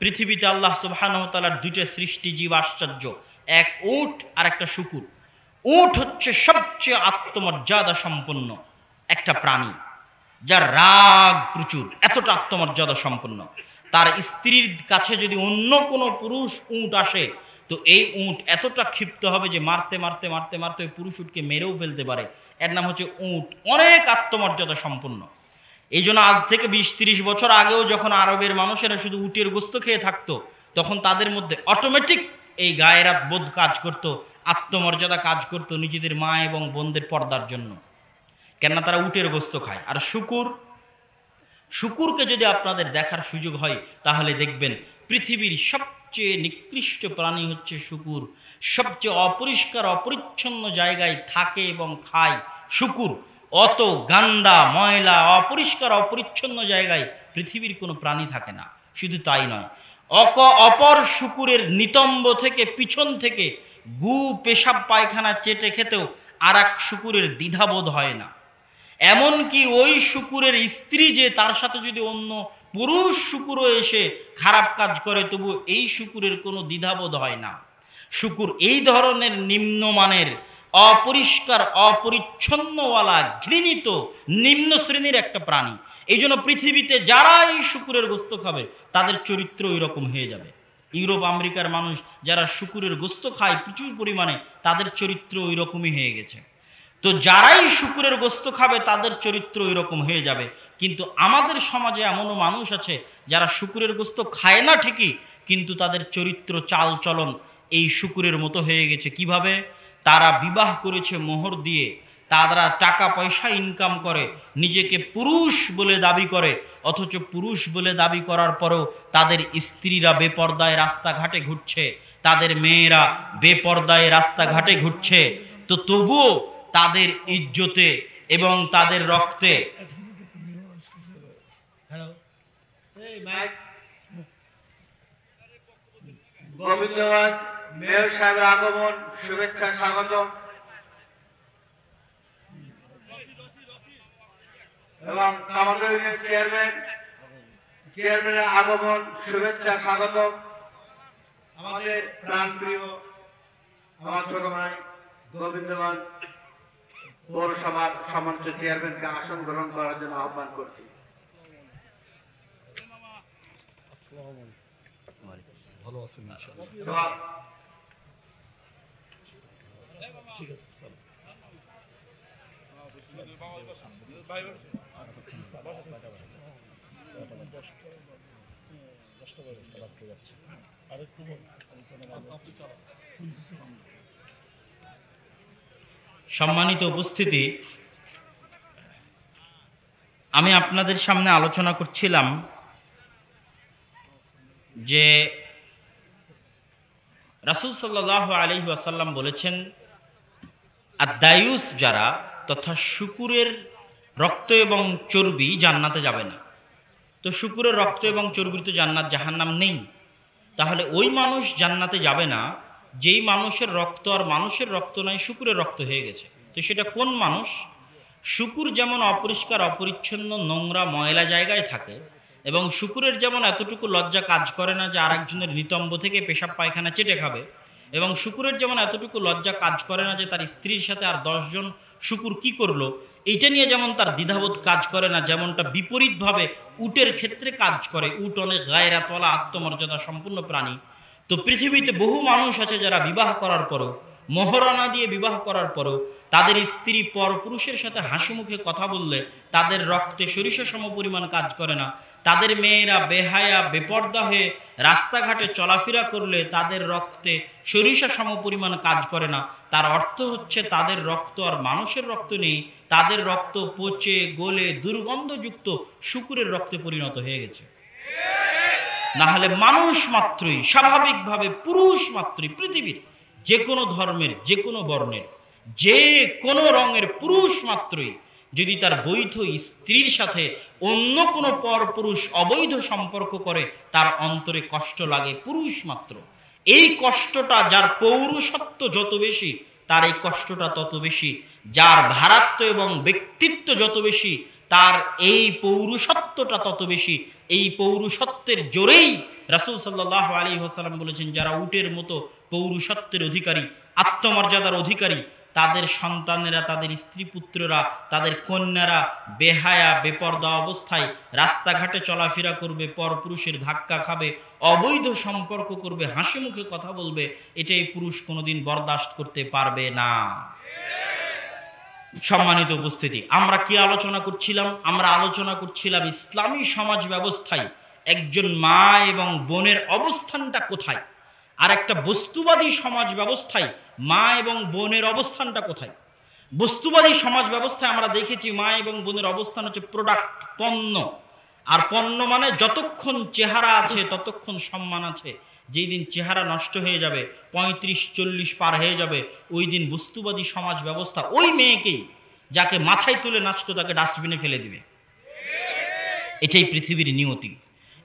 পৃথিবীতে আল্লাহ সুবহানাহু ওয়া তাআলার দুইটা সৃষ্টি জীব আশ্চর্য, এক উট আর একটা শুকুর। উট হচ্ছে সবচেয়ে আত্মমর্যাদা সম্পন্ন একটা প্রাণী, যার রাগ প্রচুর, এতটা আত্মমর্যাদা সম্পন্ন। তার স্ত্রীর কাছে যদি অন্য কোনো পুরুষ উট আসে, তো এই উট এতটা ক্ষিপ্ত হবে যে মারতে মারতে মারতে মারতে ওই পুরুষ উটকে মেরেও ফেলতে পারে। এর নাম হচ্ছে উট, অনেক আত্মমর্যাদা সম্পন্ন। এই জন্য আজ থেকে 20-30 বছর আগেও যখন আরবের মানুষেরা শুধু উটের গোস্ত খেয়ে থাকতো, তখন তাদের মধ্যে অটোমেটিক এই গায়রাত বোধ কাজ করত, আত্মমর্যাদা কাজ করত নিজেদের মা এবং বোনদের পর্দার জন্য, কেননা তারা উটের গোস্ত খায়। আর শুকুরকে যদি আপনাদের দেখার সুযোগ হয়, তাহলে দেখবেন পৃথিবীর সবচেয়ে নিকৃষ্ট প্রাণী হচ্ছে শুকুর। সবচেয়ে অপরিষ্কার অপরিচ্ছন্ন জায়গায় থাকে এবং খায় শুকুর। অত গান্দা ময়লা অপরিষ্কার অপরিচ্ছন্ন জায়গায় পৃথিবীর কোনো প্রাণী থাকে না। শুধু তাই নয়, অপর শুকুরের নিতম্ব থেকে, পিছন থেকে গু পেশাব পায়খানা চেটে খেতেও আর এক শুকুরের দ্বিধাবোধ হয় না। এমনকি ওই শুকুরের স্ত্রী যে, তার সাথে যদি অন্য পুরুষ শুকুরও এসে খারাপ কাজ করে, তবু এই শুকুরের কোনো দ্বিধাবোধ হয় না। শুকুর এই ধরনের নিম্নমানের অপরিষ্কার অপরিচ্ছন্নওয়ালা ঘৃণিত নিম্ন শ্রেণীর একটা প্রাণী। এই জন্য পৃথিবীতে যারা এই শুকুরের গোস্ত খাবে, তাদের চরিত্র ওই রকম হয়ে যাবে। ইউরোপ আমেরিকার মানুষ যারা শুকুরের গোস্ত খায় প্রচুর পরিমাণে, তাদের চরিত্র ওই রকমই হয়ে গেছে। তো যারাই শুকুরের গোস্ত খাবে, তাদের চরিত্র ওই রকম হয়ে যাবে। কিন্তু আমাদের সমাজে এমনও মানুষ আছে যারা শুকুরের গোস্ত খায় না ঠিকই, কিন্তু তাদের চরিত্র চাল চলন এই শুকুরের মতো হয়ে গেছে। কিভাবে? তারা বিবাহ করেছে মোহর দিয়ে, তারা টাকা পয়সা ইনকাম করে, নিজেকে পুরুষ বলে দাবি করে, অথচ পুরুষ বলে দাবি করার পরেও তাদের স্ত্রীরা বেপর্দায় রাস্তাঘাটে ঘুরছে, তাদের মেয়েরা বেপর্দায় রাস্তাঘাটে ঘুরছে। তো তবুও তাদের ইজ্জতে এবং তাদের রক্তে গোবিন্দগঞ্জ মেয়র সাহেবের আগমন, শুভেচ্ছা স্বাগত। এবং কামারগাঁও ইউনিয়ন চেয়ারম্যানের আগমন, শুভেচ্ছা স্বাগত। আমাদের প্রাণপ্রিয় আমার ছোট ভাই গোবিন্দগঞ্জ পৌরসভার সম্মানিত চেয়ারম্যানকে আসন গ্রহণ করার জন্য আহ্বান করছি। ভালো আছেন ইনশাআল্লাহ। সম্মানিত উপস্থিতি, আমি আপনাদের সামনে আলোচনা করছিলাম যে রাসূল সাল্লাল্লাহু আলাইহি ওয়াসাল্লাম বলেছেন, আদ-দায়ুস যারা, তথা শুকুরের রক্ত এবং চর্বি জান্নাতে যাবে না। তো শুকুরের রক্ত এবং চর্বির তো জান্নাত জাহান্নাম নেই। তাহলে ওই মানুষ জান্নাতে যাবে না যেই মানুষের রক্ত আর মানুষের রক্ত নয়, শুকুরের রক্ত হয়ে গেছে। তো সেটা কোন মানুষ? শুকুর যেমন অপরিষ্কার অপরিচ্ছন্ন নোংরা ময়লা জায়গায় থাকে, এবং শুকুরের যেমন এতটুকু লজ্জা কাজ করে না যে আরেকজনের নিতম্ব থেকে পেশাব পায়খানা চেটে খাবে, এবং শুকুরের যেমন এতটুকু লজ্জা কাজ করে না যে তার স্ত্রীর সাথে আর 10 জন শুকুর কি করলো এইটা নিয়ে যেমন তার দ্বিধাবোধ কাজ করে না, যেমনটা বিপরীতভাবে উটের ক্ষেত্রে কাজ করে। উট অনেক গায়রাতওয়ালা আত্মমর্যাদা সম্পূর্ণ প্রাণী। তো পৃথিবীতে বহু মানুষ আছে যারা বিবাহ করার পরও, মোহরানা দিয়ে বিবাহ করার পরও, তাদের স্ত্রী পর পুরুষের সাথে হাসি মুখে কথা বললে তাদের রক্তে সরিষা সম পরিমাণ কাজ করে না। তাদের মেয়েরা বেহায়া বেপর্দা হয়ে রাস্তাঘাটে চলাফেরা করলে তাদের রক্তে সরিষা সম পরিমাণ কাজ করে না। তার অর্থ হচ্ছে তাদের রক্ত আর মানুষের রক্ত নেই, তাদের রক্ত পচে গলে দুর্গন্ধযুক্ত শুকুরের রক্তে পরিণত হয়ে গেছে। না হলে মানুষ মাত্রই, স্বাভাবিকভাবে পুরুষ মাত্রই, পৃথিবীর যে কোনো ধর্মের, যে কোনো বর্ণের, যে কোনো রঙের পুরুষ মাত্রই যদি তার বৈধ স্ত্রীর সাথে অন্য কোনো পর পুরুষ অবৈধ সম্পর্ক করে, তার অন্তরে কষ্ট লাগে পুরুষ মাত্র। এই কষ্টটা যার পৌরুষত্ব যত বেশি, তার এই কষ্টটা তত বেশি। যার ভারাত্ম এবং ব্যক্তিত্ব যত বেশি, তার এই পৌরুষত্বটা তত বেশি। এই পৌরুষত্বের জোরেই রাসূল সাল্লাল্লাহু আলাইহি ওয়াসাল্লাম বলেছেন, যারা উটের মতো পৌরুষত্বের অধিকারী, আত্মমর্যাদার অধিকারী, তাদের সন্তানেরা, তাদের স্ত্রী পুত্ররা, তাদের কন্যারা বেহায়া বেপরদা অবস্থায় রাস্তাঘাটে চলাফেরা করবে, পরপুরুষের ধাক্কা খাবে, অবৈধ সম্পর্ক করবে, হাসি মুখে কথা বলবে, এটাই পুরুষ কোনোদিন বরদাস্ত করতে পারবে না। সম্মানিত উপস্থিতি, আমরা কি আলোচনা করছিলাম? আমরা আলোচনা করছিলাম ইসলামী সমাজ ব্যবস্থায় একজন মা এবং বোনের অবস্থানটা কোথায়, আর একটা বস্তুবাদী সমাজ ব্যবস্থায় মা এবং বোনের অবস্থানটা কোথায়। বস্তুবাদী সমাজ ব্যবস্থায় আমরা দেখেছি মা এবং বোনের অবস্থান হচ্ছে প্রোডাক্ট, পণ্য। আর পণ্য মানে যতক্ষণ চেহারা আছে ততক্ষণ সম্মান আছে। যেই দিন চেহারা নষ্ট হয়ে যাবে, 35-40 পার হয়ে যাবে, ওই দিন বস্তুবাদী সমাজ ব্যবস্থা ওই মেয়েকেই, যাকে মাথায় তুলে নাচতো, তাকে ডাস্টবিনে ফেলে দিবে। এটাই পৃথিবীর নিয়তি।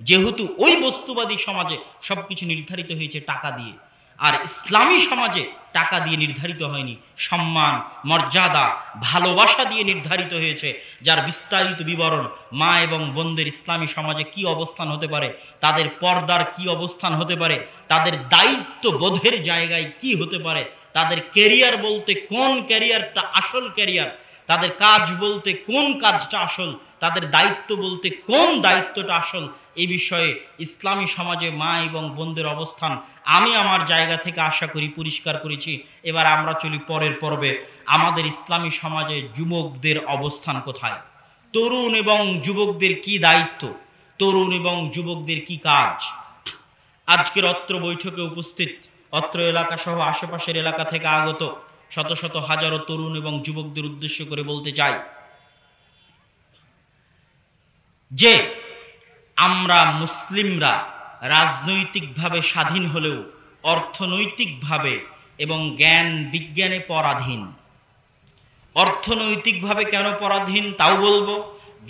যেহেতু ওই বস্তুবাদী সমাজে সবকিছু নির্ধারিত হয়েছে টাকা দিয়ে, আর ইসলামী সমাজে টাকা দিয়ে নির্ধারিত হয়নি, সম্মান, মর্যাদা, ভালোবাসা দিয়ে নির্ধারিত হয়েছে, যার বিস্তারিত বিবরণ মা এবং বোনদের ইসলামী সমাজে কি অবস্থান হতে পারে, তাদের পর্দার কি অবস্থান হতে পারে, তাদের দায়িত্ব বোধের জায়গায় কি হতে পারে, তাদের ক্যারিয়ার বলতে কোন ক্যারিয়ারটা আসল ক্যারিয়ার, তাদের কাজ বলতে কোন কাজটা আসল, তাদের দায়িত্ব বলতে কোন দায়িত্বটা আসল, এই বিষয়ে ইসলামী সমাজে মা এবং বোনদের অবস্থান আমি আমার জায়গা থেকে আশা করি পরিষ্কার করেছি। এবার আমরা চলি পরের পর্বে। আমাদের ইসলামী সমাজে যুবকদের অবস্থান কোথায়? তরুণ এবং যুবকদের কি দায়িত্ব? তরুণ এবং যুবকদের কি কাজ? আজকের অত্র বৈঠকে উপস্থিত, অত্র এলাকা সহ আশেপাশের এলাকা থেকে আগত শত শত হাজারো তরুণ এবং যুবকদের উদ্দেশ্য করে বলতে চাই যে আমরা মুসলিমরা রাজনৈতিকভাবে স্বাধীন হলেও অর্থনৈতিকভাবে এবং জ্ঞান বিজ্ঞানে পরাধীন। অর্থনৈতিকভাবে কেন পরাধীন তাও বলবো,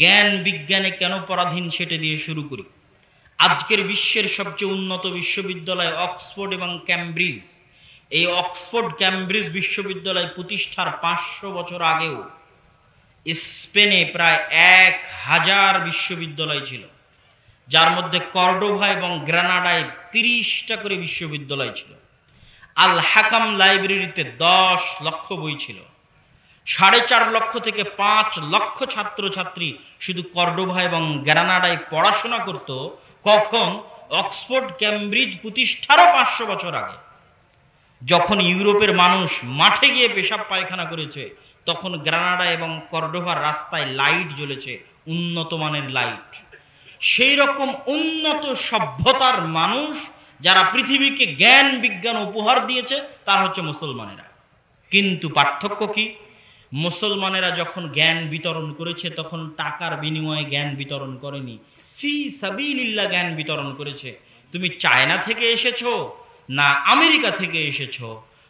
জ্ঞান বিজ্ঞানে কেন পরাধীন সেটা দিয়ে শুরু করি। আজকের বিশ্বের সবচেয়ে উন্নত বিশ্ববিদ্যালয় অক্সফোর্ড এবং ক্যামব্রিজ, এই অক্সফোর্ড ক্যামব্রিজ বিশ্ববিদ্যালয় প্রতিষ্ঠার 500 বছর আগেও স্পেনে প্রায় 1000 বিশ্ববিদ্যালয় ছিল, যার মধ্যে কর্ডোভা এবং গ্রানাডায় 30টা করে বিশ্ববিদ্যালয় ছিল। আল হাকাম লাইব্রেরিতে 10 লক্ষ বই ছিল। 4.5 লক্ষ থেকে 5 লক্ষ ছাত্রছাত্রী শুধু কর্ডোভা এবং গ্রানাডায় পড়াশোনা করত। কখন? অক্সফোর্ড ক্যামব্রিজ প্রতিষ্ঠারও 500 বছর আগে। যখন ইউরোপের মানুষ মাঠে গিয়ে পেশাব পায়খানা করেছে, তখন গ্রানাডা এবং কর্ডোভার রাস্তায় লাইট জ্বলেছে, উন্নত মানের লাইট। সেই রকম উন্নত সভ্যতার মানুষ যারা পৃথিবীকে জ্ঞান বিজ্ঞান উপহার দিয়েছে, তারা হচ্ছে মুসলমানেরা। কিন্তু পার্থক্য কি? মুসলমানেরা যখন জ্ঞান বিতরণ করেছে তখন টাকার বিনিময়ে জ্ঞান বিতরণ করেনি, ফি সাবিলিল্লাহ জ্ঞান বিতরণ করেছে। তুমি চায়না থেকে এসেছো না আমেরিকা থেকে এসেছো,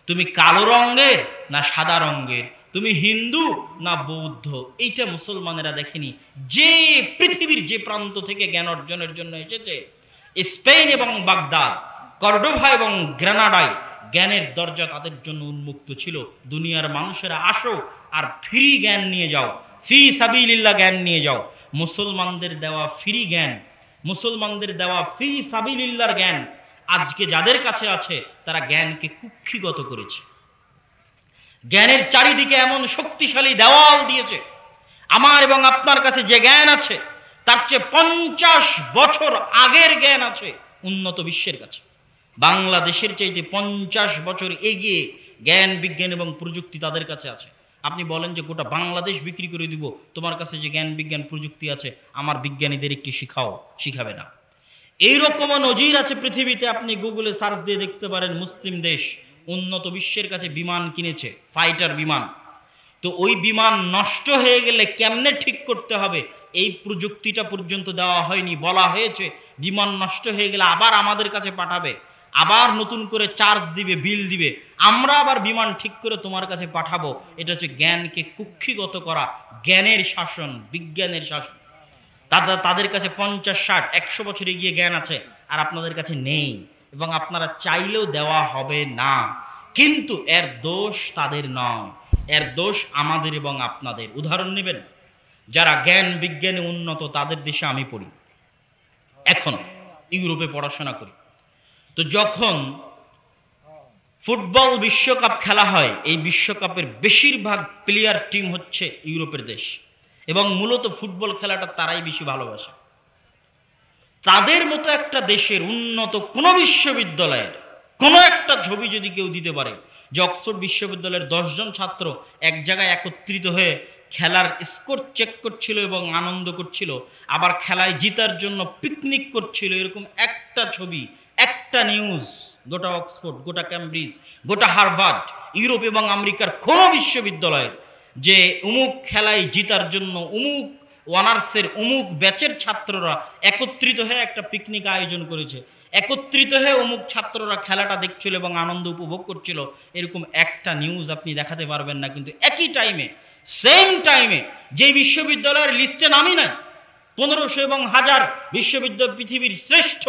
তুমি কালো রঙের না সাদা রঙের, তুমি হিন্দু না বৌদ্ধ, এইটা মুসলমানেরা দেখেনি। যে পৃথিবীর যে প্রান্ত থেকে জ্ঞান অর্জনের জন্য এসেছে, স্পেন এবং বাগদাদ, কর্ডোভা এবং গ্রানাডায় জ্ঞানের দরজা তাদের জন্য উন্মুক্ত ছিল। দুনিয়ার মানুষেরা আসো আর ফ্রি জ্ঞান নিয়ে যাও, ফি সাবিলিল্লাহ জ্ঞান নিয়ে যাও। মুসলমানদের দেওয়া ফ্রি জ্ঞান, মুসলমানদের দেওয়া ফি সাবিলিল্লাহর জ্ঞান আজকে যাদের কাছে আছে, তারা জ্ঞানকে কুক্ষিগত করেছে। জ্ঞানের চারিদিকে এমন শক্তিশালী দেওয়াল দিয়েছে, আমার এবং আপনার কাছে যে জ্ঞান আছে তার চেয়ে 50 বছর আগের জ্ঞান আছে উন্নত বিশ্বের কাছে। বাংলাদেশের চাইতে 50 বছর এগিয়ে জ্ঞান বিজ্ঞান এবং প্রযুক্তি তাদের কাছে আছে। আপনি বলেন যে গোটা বাংলাদেশ বিক্রি করে দিব, তোমার কাছে যে জ্ঞান বিজ্ঞান প্রযুক্তি আছে আমার বিজ্ঞানীদের একটি শিখাও, শিখাবে না। এইরকমও নজির আছে পৃথিবীতে। আপনি গুগলে সার্চ দিয়ে দেখতে পারেন, মুসলিম দেশ উন্নত বিশ্বের কাছে বিমান কিনেছে, ফাইটার বিমান। তো ওই বিমান নষ্ট হয়ে গেলে কেমনে ঠিক করতে হবে এই প্রযুক্তিটা পর্যন্ত দেওয়া হয়নি। বলা হয়েছে বিমান নষ্ট হয়ে গেলে আবার আমাদের কাছে পাঠাবে, আবার নতুন করে চার্জ দিবে, বিল দিবে, আমরা আবার বিমান ঠিক করে তোমার কাছে পাঠাবো। এটা হচ্ছে জ্ঞানকে কুক্ষিগত করা, জ্ঞানের শাসন, বিজ্ঞানের শাসন। তাদের কাছে 50, 60, 100 বছর এগিয়ে জ্ঞান আছে, আর আপনাদের কাছে নেই, এবং আপনারা চাইলেও দেওয়া হবে না। কিন্তু এর দোষ তাদের নয়, এর দোষ আমাদের এবং আপনাদের। উদাহরণ নেবেন, যারা জ্ঞান বিজ্ঞানে উন্নত তাদের দেশে আমি পড়ি, এখন ইউরোপে পড়াশোনা করি। তো যখন ফুটবল বিশ্বকাপ খেলা হয়, এই বিশ্বকাপের বেশিরভাগ প্লেয়ার টিম হচ্ছে ইউরোপের দেশ, এবং মূলত ফুটবল খেলাটা তারাই বেশি ভালোবাসে। তাদের মতো একটা দেশের উন্নত কোনো বিশ্ববিদ্যালয়ের কোনো একটা ছবি যদি কেউ দিতে পারে যে অক্সফোর্ড বিশ্ববিদ্যালয়ের 10 জন ছাত্র এক জায়গায় একত্রিত হয়ে খেলার স্কোর চেক করছিল এবং আনন্দ করছিল, আবার খেলায় জিতার জন্য পিকনিক করছিল, এরকম একটা ছবি, একটা নিউজ গোটা অক্সফোর্ড, গোটা ক্যামব্রিজ, গোটা হার্ভার্ড, ইউরোপ এবং আমেরিকার কোনো বিশ্ববিদ্যালয়ের যে অমুক খেলায় জিতার জন্য অমুক অনার্সের অমুক ব্যাচের ছাত্ররা একত্রিত হয়ে একটা পিকনিক আয়োজন করেছে, একত্রিত হয়ে অমুক ছাত্ররা খেলাটা দেখছিল এবং আনন্দ উপভোগ করছিল, এরকম একটা নিউজ আপনি দেখাতে পারবেন না। কিন্তু একই টাইমে, সেম টাইমে যে বিশ্ববিদ্যালয়ের লিস্টে নামই নাই, 1500 এবং 1000 বিশ্ববিদ্যালয়, পৃথিবীর শ্রেষ্ঠ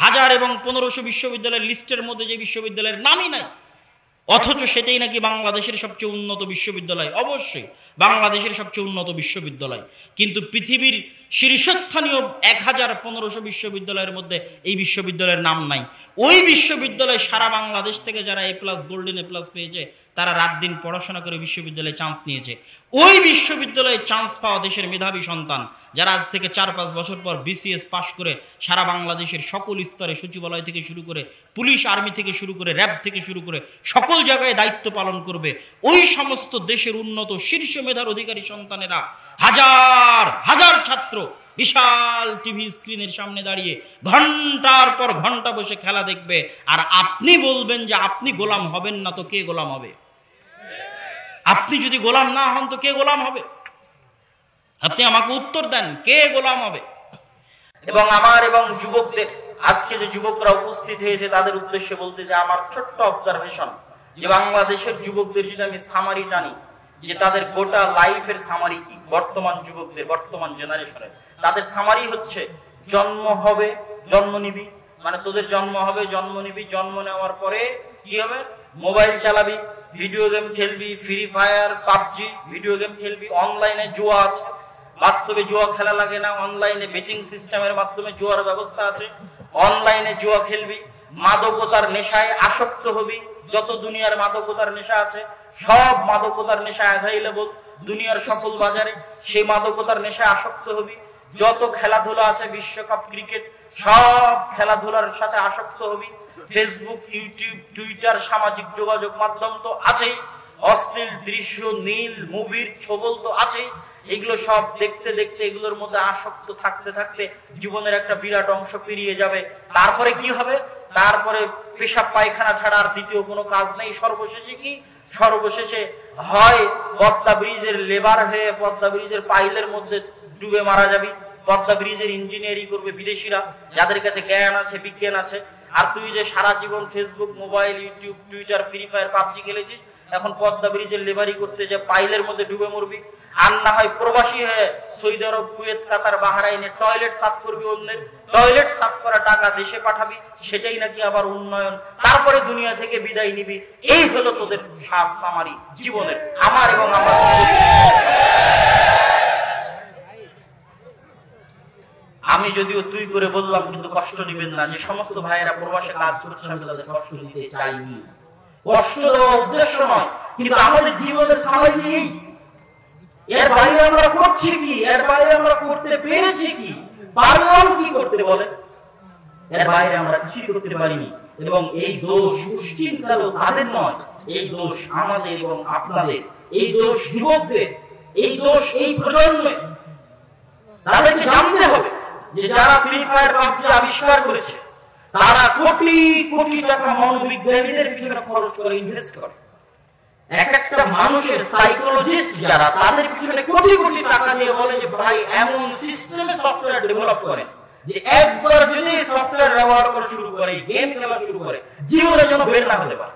1000 এবং 1500 বিশ্ববিদ্যালয়ের লিস্টের মধ্যে যে বিশ্ববিদ্যালয়ের নামই নাই, অথচ সেটাই নাকি বাংলাদেশের সবচেয়ে উন্নত বিশ্ববিদ্যালয়। অবশ্যই বাংলাদেশের সবচেয়ে উন্নত বিশ্ববিদ্যালয়, কিন্তু পৃথিবীর শীর্ষস্থানীয় 1500 বিশ্ববিদ্যালয়ের মধ্যে এই বিশ্ববিদ্যালয়ের নাম নাই। ওই বিশ্ববিদ্যালয়ে সারা বাংলাদেশ থেকে যারা A+ গোল্ডেন A+ পেয়েছে তারা রাত দিন পড়াশোনা করে বিশ্ববিদ্যালয়ে চান্স নিয়েছে। ওই বিশ্ববিদ্যালয়ে চান্স পাওয়া দেশের মেধাবী সন্তান যারা আজ থেকে 4-5 বছর পর BCS পাশ করে সারা বাংলাদেশের সকল স্তরে, সচিবালয় থেকে শুরু করে পুলিশ, আর্মি থেকে শুরু করে র্যাব থেকে শুরু করে সকল জায়গায় দায়িত্ব পালন করবে, ওই সমস্ত দেশের উন্নত শীর্ষ মেধার অধিকারী সন্তানেরা হাজার হাজার ছাত্র বিশাল টিভি স্ক্রিনের সামনে দাঁড়িয়ে ঘন্টার পর ঘন্টা বসে খেলা দেখবে, আর আপনি বলবেন যে আপনি গোলাম হবেন না, তো কে গোলাম হবে? আপনি যদি গোলাম না হন তো কে গোলাম হবে? আপনি আমাকে উত্তর দেন, কে গোলাম হবে? এবং আমার এবং যুবকদের, আজকে যে যুবকরা উপস্থিত হয়েছে তাদের উদ্দেশ্যে বলতে যে আমার ছোট্ট অবজারভেশন, যে বাংলাদেশের যুবকদের যদি আমি সামারি টানি, যে তাদের গোটা লাইফের সামারি কি, বর্তমান যুবকদের, বর্তমান জেনারেশনের তাদের সামারি হচ্ছে জন্ম হবে, জন্ম নিবি, মানে তোদের জন্ম হবে, জন্ম নিবি, জন্ম নেওয়ার পরে কি হবে? মোবাইল চালাবি, ভিডিও গেম খেলবি, free Fire, PUBG, video game খেলবি, অনলাইনে জুয়া আছে, বাস্তবে জুয়া খেলা লাগে না, অনলাইনে বেটিং সিস্টেমের মাধ্যমে জুয়ার ব্যবস্থা আছে, অনলাইনে জুয়া খেলবি, মাদকতার নেশায় আসক্ত হবি, যত দুনিয়ার মাদকতার নেশা আছে সব মাদকতার নেশা অ্যাভেইলেবল দুনিয়ার সকল বাজারে, সেই মাদকতার নেশায় আসক্ত হবি, যত খেলাধুলা আছে বিশ্বকাপ, ক্রিকেট, সব খেলাধুলার সাথে আসক্ত হবি, ফেসবুক, ইউটিউব, টুইটার, সামাজিক যোগাযোগ মাধ্যম তো আছেই, অশ্লীল দৃশ্য, নীল মুভির ছবল তো আছেই, এগুলো সব দেখতে দেখতে এগুলোর মধ্যে আসক্ত থাকতে থাকতে জীবনের একটা বিরাট অংশ পেরিয়ে যাবে। তারপরে কি হবে? তারপরে পেশাব পায়খানা ছাড়া আর দ্বিতীয় কোনো কাজ নেই। সর্বশেষে কি? সর্বশেষে হয় পদ্মা ব্রিজের লেবার হয়ে পদ্মা ব্রিজের পাইলের মধ্যে ডুবে মারা যাবি, পদ্মা ব্রিজের ইঞ্জিনিয়ারিং করবে বিদেশিরা যাদের কাছে জ্ঞান আছে, বিজ্ঞান আছে, আর তুই যে সারা জীবন Facebook, mobile, YouTube, Twitter, Free Fire, PUBG খেলেছিস, এখন পদ্মা ব্রিজের লেবারি করতে যে পাইলের মধ্যে ডুবে মরবি। আর না হয় প্রবাসী হয়ে সৌদি আরব, কুয়েত, কাতার, বাহরাইনে টয়লেট সাফ করবি, অন্যের টয়লেট সাফ করা টাকা দেশে পাঠাবি, সেটাই নাকি আবার উন্নয়ন, তারপরে দুনিয়া থেকে বিদায় নিবি। এই হলো তোদের সামারি জীবনের, আমার এবং আমার। আমি যদিও তুই করে বললাম, কিন্তু কষ্ট নিবেন না, যে সমস্ত ভাইয়েরা প্রবাসে কাজ করছে আমি তাদের কষ্ট দিতে চাইনি, কষ্ট দেওয়া উদ্দেশ্য নয়, কিন্তু আমাদের জীবনে সামারি নেই। এর বাইরে আমরা করছি কি? এর বাইরে আমরা করতে পেরেছি কি? পারলাম কি করতে বলে? এর বাইরে আমরা কিছু করতে পারিনি। এবং এই দোষ দুশ্চিন্তার তাদের নয়, এই দোষ আমাদের এবং আপনাদের, এই দোষ যুবকদের, এই দোষ এই প্রজন্মের। তাদেরকে জানতে হবে যে যারা ফ্রি ফায়ার, পাবজি আবিষ্কার করেছে তারা কোটি কোটি টাকা মনোবিজ্ঞানীদের পিছনে খরচ করে, ইনভেস্ট করে। এক একটা মানুষের সাইকোলজিস্ট যারা, তাদের পিছনে কোটি কোটি টাকা দিয়ে বলে যে ভাই এমন সিস্টেমে সফটওয়্যার ডেভেলপ করে যে একবার যদি সফটওয়্যার ব্যবহার করা শুরু করে, গেম খেলা শুরু করে, জীবনে যেন বের না হতে পারে।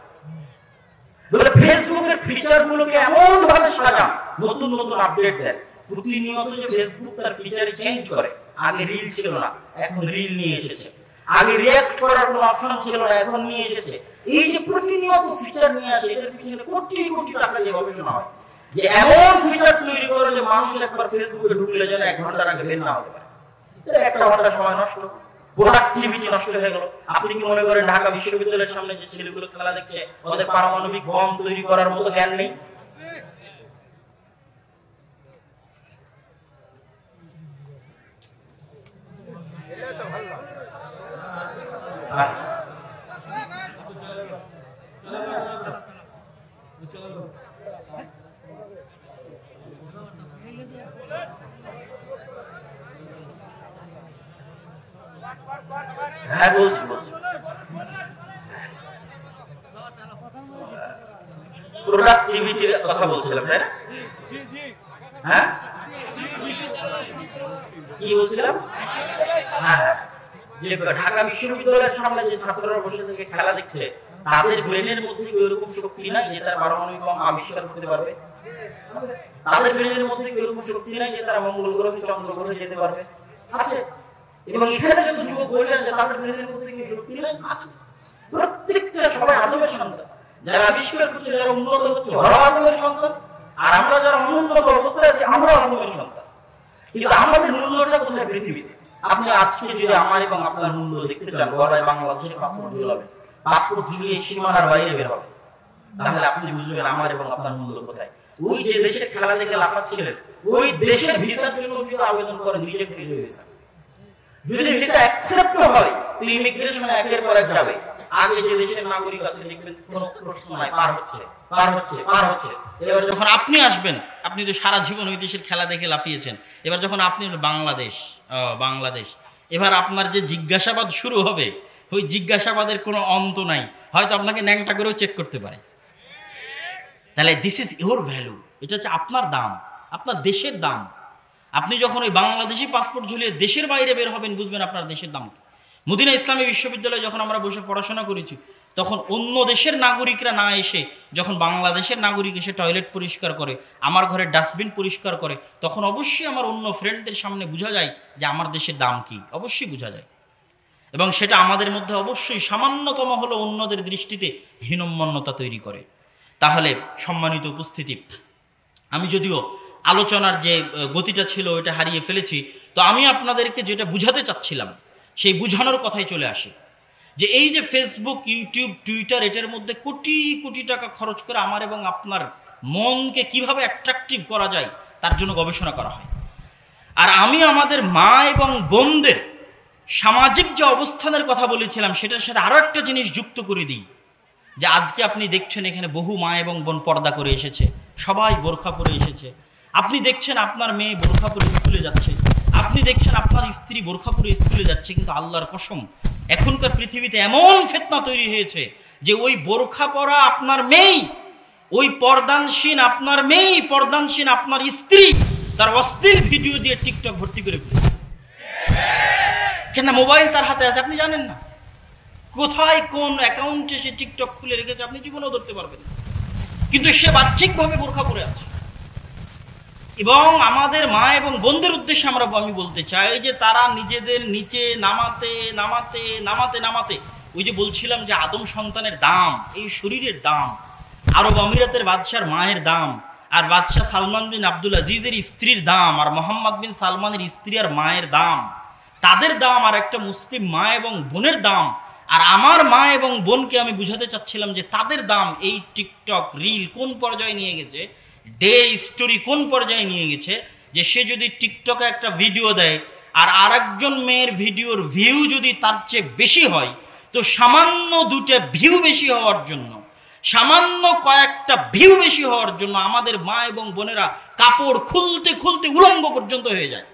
ফেসবুকের ফিচার গুলোকে এমন ভাবে সাজান, নতুন নতুন আপডেট দেয় প্রতিনিয়ত, যে ফেসবুক তার ফিচার চেঞ্জ করে। আগে রিল ছিল না, এখন রিল নিয়ে এসেছে। আগে রিঅ্যাক্ট করার কোনো অপশন ছিল না, এখন নিয়ে এসেছে। এই যে প্রতিনিয়ত ফিচার নিয়ে আসে, এটার পিছনে কোটি কোটি টাকা দিয়ে গবেষণা হয়। যে এমন ফিচার তৈরি করো যে মানুষ একবার ফেসবুকে ঢুকলে যেন 1 ঘন্টার আগে বের না হতে পারে। 1 ঘন্টা সময় নষ্ট, প্রোডাক্টিভিটি নষ্ট হয়ে গেল। আপনি কি মনে করেন ঢাকা বিশ্ববিদ্যালয়ের সামনে যে ছেলেগুলো খেলা দেখছে ওদের পারমাণবিক বম তৈরি করার মতো জ্ঞান নেই? হ্যাঁ বলছি প্রোডাক্টিভিটির কথা বলছিলাম, তাই না? হ্যাঁ কি বলছিলাম? হ্যাঁ, যে ঢাকা বিশ্ববিদ্যালয়ের সামনে যে ছাত্ররা বসে থেকে খেলা দেখছে তাদের ব্রেনের মধ্যে ওইরকম শক্তি নাই যে তারা পারমাণবিক বোমা আবিষ্কার করতে পারবে। তাদের ব্রেনের মধ্যে ওইরকম শক্তি নাই যে তারা মঙ্গল গ্রহে চন্দ্র গ্রহে যেতে পারবে। আছে, এবং এখানে যত যুবক বসে আছে তাদের ব্রেনের মধ্যে কি শক্তি নাই? আছে। প্রত্যেকটা সবাই আদমের সন্তান, যারা আবিষ্কার করছে, যারা উন্নত হচ্ছে, ওরা আদমের সন্তান, আর আমরা যারা অনুন্নত অবস্থায় আছি আমরা আদমের সন্তান। কিন্তু আমাদের মূল্যটা কোথায় পৃথিবীতে? আপনি আজকে যদি আমার এবং আপনার মূল্য দেখতে চান, গড়ায় বাংলাদেশের পাসপোর্ট ঝুলাবে, পাসপোর্ট ঝুলিয়ে সীমানার বাইরে বের হবে, তাহলে আপনি বুঝবেন আমার এবং আপনার মূল্য কোথায়। ওই যে দেশে খেলা দেখে লাফাচ্ছিলেন, ওই দেশের ভিসার জন্য যদি আবেদন করেন নিজে থেকে ভিসা, যদি ভিসা অ্যাকসেপ্ট হয় তো ইমিগ্রেশনে একের পর এক যাবে। আগে যে দেশের নাগরিক আছে দেখবেন কোনো প্রশ্ন নাই, পার হচ্ছে। এবার যখন আপনি আসবেন, আপনি তো সারা জীবন ওই দেশের খেলা দেখে লাফিয়েছেন, এবার যখন আপনি বাংলাদেশ, এবার আপনার যে জিজ্ঞাসাবাদ শুরু হবে, ওই জিজ্ঞাসাবাদের কোনো অন্ত নাই, হয়তো আপনাকে ন্যাংটা করেও চেক করতে পারে। তাহলে দিস ইজ ইউর ভ্যালু, এটা হচ্ছে আপনার দাম, আপনার দেশের দাম। আপনি যখন ওই বাংলাদেশি পাসপোর্ট ঝুলিয়ে দেশের বাইরে বের হবেন, বুঝবেন আপনার দেশের দাম। মদিনা ইসলামী বিশ্ববিদ্যালয়ে যখন আমরা বসে পড়াশোনা করেছি, তখন অন্য দেশের নাগরিকরা না এসে যখন বাংলাদেশের নাগরিক এসে টয়লেট পরিষ্কার করে, আমার ঘরের ডাস্টবিন পরিষ্কার করে, তখন অবশ্যই আমার অন্য ফ্রেন্ডদের সামনে বোঝা যায় যে আমার দেশের দাম কি, অবশ্যই বোঝা যায়। এবং সেটা আমাদের মধ্যে অবশ্যই সামান্যতম হলো অন্যদের দৃষ্টিতে হীনম্মন্যতা তৈরি করে। তাহলে সম্মানিত উপস্থিতি, আমি যদিও আলোচনার যে গতিটা ছিল ওটা হারিয়ে ফেলেছি, তো আমি আপনাদেরকে যেটা বুঝাতে চাচ্ছিলাম সেই বুঝানোর কথাই চলে আসি, যে এই যে ফেসবুক, ইউটিউব, টুইটার, এটার মধ্যে কোটি কোটি টাকা খরচ করে আমার এবং আপনার মনকে কিভাবে অ্যাট্রাকটিভ করা যায় তার জন্য গবেষণা করা হয়। আর আমি আমাদের মা এবং বোনদের সামাজিক যে অবস্থানের কথা বলেছিলাম সেটার সাথে আরও একটা জিনিস যুক্ত করে দিই, যে আজকে আপনি দেখছেন এখানে বহু মা এবং বোন পর্দা করে এসেছে, সবাই বোরখা পরে এসেছে। আপনি দেখছেন আপনার মেয়ে বোরখা পরে স্কুলে যাচ্ছে, আপনি দেখছেন আপনার স্ত্রী বোরখা পরে স্কুলে যাচ্ছে, কিন্তু আল্লাহর কসম এখনকার পৃথিবীতে এমন ফিতনা তৈরি হয়েছে যে ওই বোরখা পরা আপনার মেয়ে, ওই পর্দানসীন আপনার মেয়ে, পর্দানসীন আপনার স্ত্রী তার অশ্লীল ভিডিও দিয়ে টিকটক ভর্তি করে ফেলেছে। কেন? মোবাইল তার হাতে আছে, আপনি জানেন না কোথায় কোন অ্যাকাউন্টে সে টিকটক খুলে রেখেছে, আপনি জীবনেও ধরতে পারবেন না, কিন্তু সে বাহ্যিকভাবে বোরখা পরে আছে। এবং আমাদের মা এবং বোনদের উদ্দেশ্যে আমি বলতে চাই যে তারা নিজেদের নিচে নামাতে ওই যে বলছিলাম যে আদম সন্তানের দাম, এই শরীরের দাম, আরব আমিরাতের বাদশার মায়ের দাম, আর বাদশাহ সালমান বিন আব্দুল আজিজের স্ত্রীর দাম, আর মোহাম্মদ বিন সালমানের স্ত্রী আর মায়ের দাম, তাদের দাম, আর একটা মুসলিম মা এবং বোনের দাম, আর আমার মা এবং বোনকে আমি বুঝাতে চাচ্ছিলাম যে তাদের দাম এই টিকটক রিল কোন পর্যায়ে নিয়ে গেছে, ডে স্টোরি কোন পর্যায়ে নিয়ে গেছে, যে সে যদি টিকটকে একটা ভিডিও দেয় আর আরেকজন মেয়ের ভিডিওর ভিউ যদি তার চেয়ে বেশি হয়, তো সামান্য দুটো ভিউ বেশি হওয়ার জন্য, সামান্য কয়েকটা ভিউ বেশি হওয়ার জন্য আমাদের মা এবং বোনেরা কাপড় খুলতে খুলতে উলঙ্গ পর্যন্ত হয়ে যায়।